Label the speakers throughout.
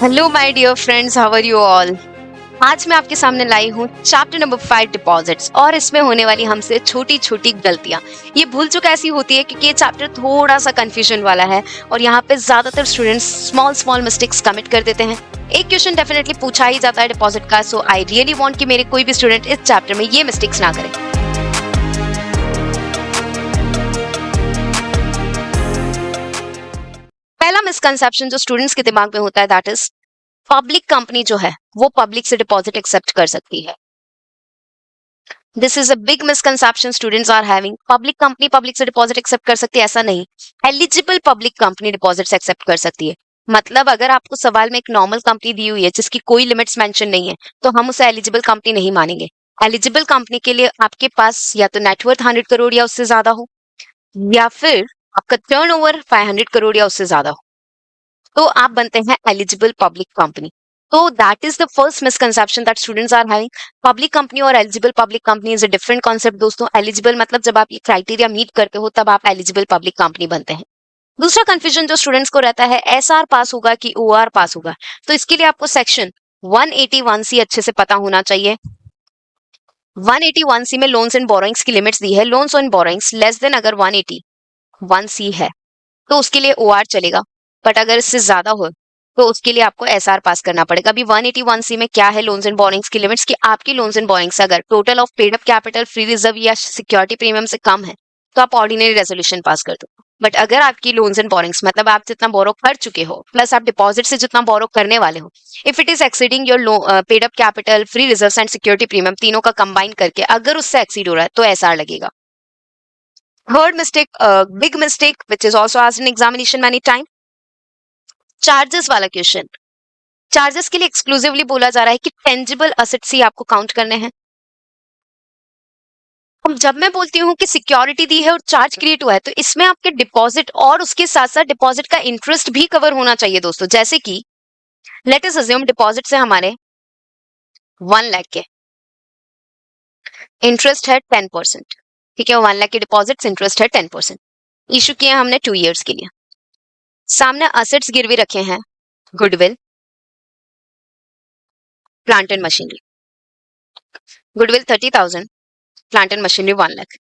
Speaker 1: Hello my dear friends, how are you all. आज मैं आपके सामने लाई हूँ चैप्टर नंबर 5 डिपॉजिट्स और इसमें होने वाली हमसे छोटी छोटी गलतियां। ये भूल चुक ऐसी होती है क्योंकि ये चैप्टर थोड़ा सा कंफ्यूजन वाला है और यहाँ पे ज्यादातर students small small mistakes commit कर देते हैं। एक क्वेश्चन डेफिनेटली पूछा ही जाता है डिपॉजिट का, सो आई रियली वांट कि मेरे कोई भी स्टूडेंट इस चैप्टर में ये मिस्टेक्स ना करें। पहला मिसकंसेप्शन जो स्टूडेंट्स के दिमाग में होता है दैट इज पब्लिक कंपनी जो है वो पब्लिक से डिपॉजिट एक्सेप्ट कर सकती है। This is a big misconception students are having. Public company public से डिपॉजिट एक्सेप्ट कर सकती है ऐसा नहीं। Eligible public company deposits accept कर सकती है। मतलब अगर आपको सवाल में एक नॉर्मल कंपनी दी हुई है जिसकी कोई लिमिट्स मेंशन नहीं है तो हम उसे एलिजिबल कंपनी नहीं मानेंगे। एलिजिबल कंपनी के लिए आपके पास या तो नेटवर्थ 100 करोड़ या उससे ज्यादा हो, या फिर आपका टर्नओवर 500 करोड़ या उससे ज्यादा हो, तो आप बनते हैं एलिजिबल पब्लिक कंपनी। तो that is the first misconception that students are having. Public company और eligible public company is a different concept दोस्तों। एलिजिबल मतलब जब आप ये क्राइटेरिया मीट करते हो तब आप एलिजिबल पब्लिक कंपनी बनते हैं। दूसरा कंफ्यूजन जो स्टूडेंट्स को रहता है, एसआर पास होगा कि ओआर पास होगा, तो इसके लिए आपको सेक्शन 181 सी अच्छे से पता होना चाहिए। 181 सी में लोन्स एंड बोरोइंग्स की लिमिट्स दी है। Loans and borrowings less than अगर 181 सी है तो उसके लिए ओआर चलेगा, बट अगर इससे ज्यादा हो तो उसके लिए आपको एसआर पास करना पड़ेगा। अभी 181 सी में क्या है, लोन्स एंड बोरिंग्स की लिमिट्स, कि आपकी लोन्स एंड बोरिंग्स अगर total of paid up capital, free reserve या सिक्योरिटी प्रीमियम से कम है तो आप ऑर्डिनरी रेजोल्यूशन पास कर दो। बट अगर आपकी लोन्स एंड बोरिंग्स मतलब आप जितना बोरो कर चुके हो प्लस आप डिपॉजिट से जितना बोरो करने वाले हो, if it is exceeding your paid up capital, free reserve and security premium, तीनों का कंबाइन करके अगर उससे एक्सीड हो रहा है तो एसआर लगेगा। Third mistake, big mistake which is also asked in examination many time, charges वाला क्वेश्चन। चार्जेस के लिए एक्सक्लूसिवली बोला जा रहा है कि टेंजिबल असेट्स ही आपको काउंट करने हैं। अब जब मैं बोलती हूँ कि सिक्योरिटी दी है और चार्ज क्रिएट हुआ है तो इसमें आपके डिपॉजिट और उसके साथ साथ डिपॉजिट का इंटरेस्ट भी कवर होना चाहिए दोस्तों। जैसे कि लेट अस अज्यूम डिपॉजिट से हमारे 1 लाख के इंटरेस्ट है 10%। ठीक है, 1 लाख के डिपॉजिट इंटरेस्ट है 10%। इशू किए हमने 2 ईयर्स के लिए। सामने असेट्स गिरवी रखे हैं, goodwill, plant and machinery. Goodwill 30,000, plant and machinery 1 lakh.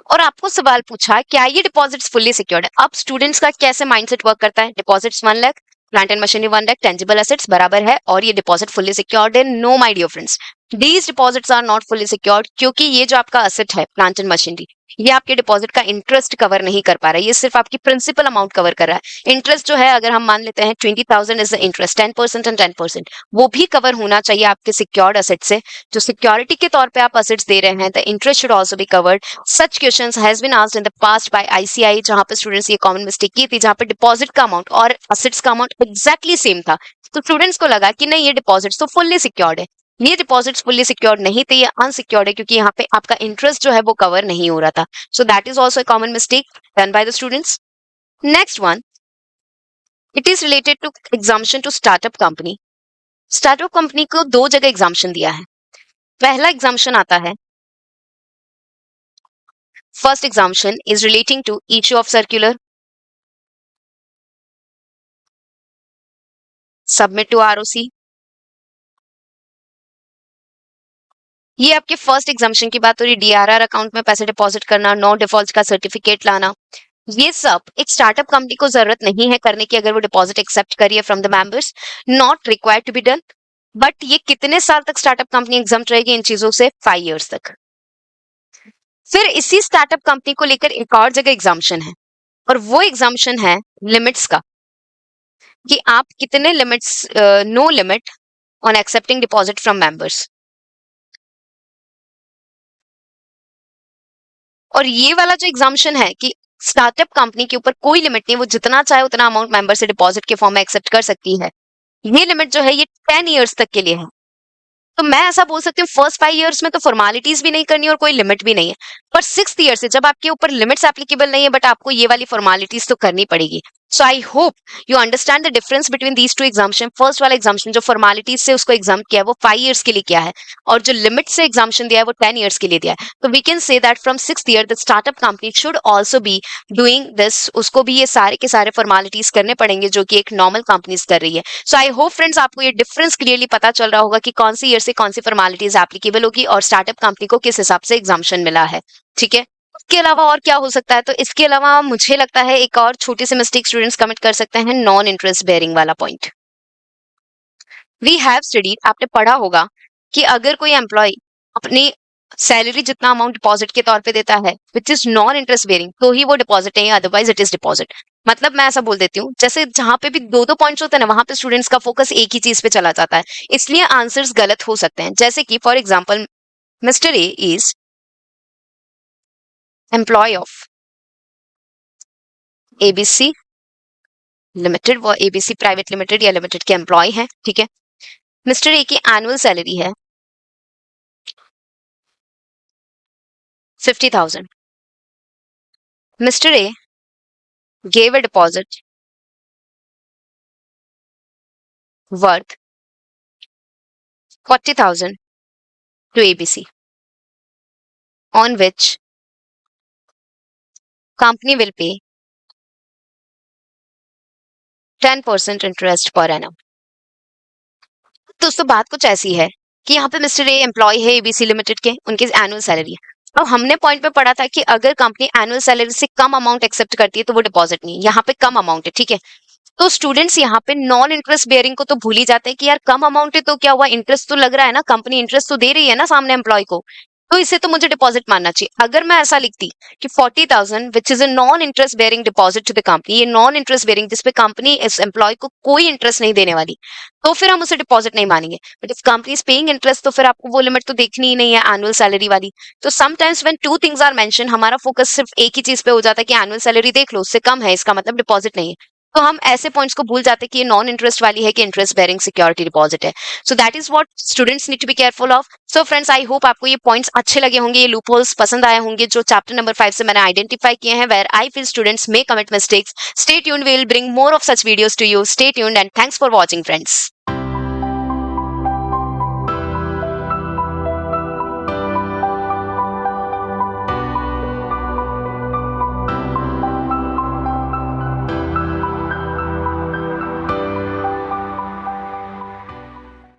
Speaker 1: और आपको सवाल पूछा क्या ये डिपॉजिट्स फुल्ली सिक्योर्ड है। अब स्टूडेंट्स का कैसे माइंडसेट वर्क करता है, deposits 1 lakh, plant and machinery 1 lakh, tangible assets बराबर है और ये डिपॉजिट फुल्ली सिक्योर्ड है। No my dear friends, these deposits are not fully secured, क्योंकि ये जो आपका असेट है प्लांट एंड मशीनरी, ये आपके डिपॉजिट का इंटरेस्ट कवर नहीं कर पा रहा है, ये सिर्फ आपकी प्रिंसिपल अमाउंट कवर कर रहा है। इंटरेस्ट जो है अगर हम मान लेते हैं 20,000 इज द इंटरेस्ट, 10% एंड 10%, वो भी कवर होना चाहिए आपके सिक्योर्ड असेट से। जो सिक्योरिटी के तौर पे आप असेट्स दे रहे हैं, the interest should also be covered. Such questions has been asked in the past by ICI, जहां पे स्टूडेंट्स ये कॉमन मिस्टेक की थी, जहां पे डिपॉजिट का अमाउंट और असेट्स का अमाउंट एग्जैक्टली सेम था। तो स्टूडेंट्स को लगा कि नहीं ये डिपॉजिट्स तो फुल्ली सिक्योर्ड है। ये डिपॉजिट्स फुल्ली सिक्योर्ड नहीं थे, ये अनसिक्योर्ड है, क्योंकि यहाँ पे आपका इंटरेस्ट जो है वो कवर नहीं हो रहा था। So that is also a common mistake done by the students. Next one, it is related to exemption to startup company. Startup company को 2 जगह एग्जाम्पशन दिया है। पहला एग्जाम्पशन आता है, first exemption is relating to issue of circular, submit to ROC. ये आपके first exemption की बात हो रही, डीआरआर अकाउंट में पैसे डिपॉजिट करना, नो डिफॉल्ट का सर्टिफिकेट लाना, ये सब एक स्टार्टअप कंपनी को जरूरत नहीं है करने की अगर वो डिपॉजिट एक्सेप्ट करिए from the members, not required to be done. But ये कितने साल तक स्टार्टअप कंपनी एग्जाम्प्ट रहेगी इन चीजों से, 5 इयर्स तक। फिर इसी स्टार्टअप कंपनी को लेकर एक और जगह एग्जाम्पशन है, और वो एग्जाम्पशन है लिमिट्स का, कि आप कितने limits, no limit on accepting deposit from members. और ये वाला जो एग्जाम्पशन है कि स्टार्टअप कंपनी के ऊपर कोई लिमिट नहीं, वो जितना चाहे उतना अमाउंट मेंबर से डिपॉजिट के फॉर्म में एक्सेप्ट कर सकती है, ये लिमिट जो है ये 10 इयर्स तक के लिए है। तो मैं ऐसा बोल सकती हूँ फर्स्ट 5 इयर्स में तो फॉर्मेलिटीज भी नहीं करनी और कोई लिमिट भी नहीं है, पर 6th ईयर से जब आपके ऊपर लिमिट्स एप्लीकेबल नहीं है बट आपको ये वाली फॉर्मेलिटीज तो करनी पड़ेगी, so I hope you understand the difference between these two exemption. First वाला एग्जाम्पशन जो फॉर्मेलिटीज से उसको एग्जाम किया है वो 5 years के लिए किया है, और जो लिमिट से एग्जाम्पशन दिया है वो 10 years के लिए दिया है. तो we can say that from 6th year the startup company should also be doing this. उसको भी ये सारे के सारे फॉर्मेलिटीज करने पड़ेंगे जो कि एक नॉर्मल कंपनीज कर रही है. सो आई होप फ्रेंड्स आपको ये डिफरेंस क्लियरली पता चल रहा होगा कि कौन सी ईयर से कौन सी फॉर्मेलिटीज एप्लीकेबल होगी और स्टार्टअप कंपनी को किस हिसाब से एग्जाम्पशन मिला है. ठीक है. इसके अलावा और क्या हो सकता है? तो इसके अलावा मुझे लगता है एक और छोटी सी मिस्टेक स्टूडेंट्स कमिट कर सकते हैं, नॉन इंटरेस्ट बेयरिंग वाला पॉइंट. वी हैव स्टडीड, आपने पढ़ा होगा कि अगर कोई एम्प्लॉय अपनी सैलरी जितना अमाउंट डिपॉजिट के तौर पे देता है which is non interest bearing, तो ही वो डिपॉजिट है, अदरवाइज इट इज डिपॉजिट. मतलब मैं ऐसा बोल देती हूँ, जैसे जहां पे भी दो दो पॉइंट्स होते हैं ना, वहां पे स्टूडेंट्स का फोकस एक ही चीज पे चला जाता है, इसलिए आंसर्स गलत हो सकते हैं. जैसे कि for example, mister A is employ of ABC limited. वो एबीसी प्राइवेट लिमिटेड या लिमिटेड के एम्प्लॉय हैं. ठीक है. मिस्टर ए की एनुअल सैलरी है 50,000. Mister A gave a deposit worth 40,000 to ABC, on which company will pay 10% interest per annum. दोस्तों बात कुछ ऐसी है कि यहाँ पे मिस्टर ए एम्प्लॉय है एबीसी लिमिटेड के, उनकी एनुअल सैलरी है. अब हमने पॉइंट पे पढ़ा था कि अगर कंपनी एनुअल सैलरी से कम अमाउंट एक्सेप्ट करती है तो वो डिपॉजिट नहीं, यहाँ पे कम अमाउंट है. ठीक है. तो स्टूडेंट्स यहाँ पे नॉन इंटरेस्ट बेयरिंग को तो भूल ही जाते हैं कि यार कम अमाउंट है तो क्या हुआ, इंटरेस्ट तो लग रहा है ना, कंपनी इंटरेस्ट तो दे रही है ना सामने एम्प्लॉय को, तो इसे तो मुझे डिपॉजिट मानना चाहिए. अगर मैं ऐसा लिखती कि 40,000 which is a non interest bearing deposit to the company, ये नॉन इंटरेस्ट बेयरिंग जिसपे कंपनी इस एम्प्लॉय को कोई इंटरेस्ट नहीं देने वाली, तो फिर हम उसे डिपॉजिट नहीं मानेंगे. But if company is paying interest तो फिर आपको वो लिमिट तो देखनी ही नहीं है एनुअल सैलरी वाली. तो sometimes when two things are mention, हमारा फोकस सिर्फ एक ही चीज पे हो जाता है कि एनुअल सैलरी देख लो उससे कम है, इसका मतलब डिपॉजिट नहीं है. तो हम ऐसे पॉइंट्स को भूल जाते हैं कि ये नॉन इंटरेस्ट वाली है कि इंटरेस्ट बेयरिंग सिक्योरिटी डिपॉजिट है. So that is what students need to be careful of. So friends I hope आपको ये पॉइंट्स अच्छे लगे होंगे, ये लूप होल्स पसंद आए होंगे जो चैप्टर नंबर 5 से मैंने आइडेंटिफाई किए हैं, where I feel students may commit mistakes. Stay tuned, we will bring more of such videos to you. Stay tuned and thanks for watching friends.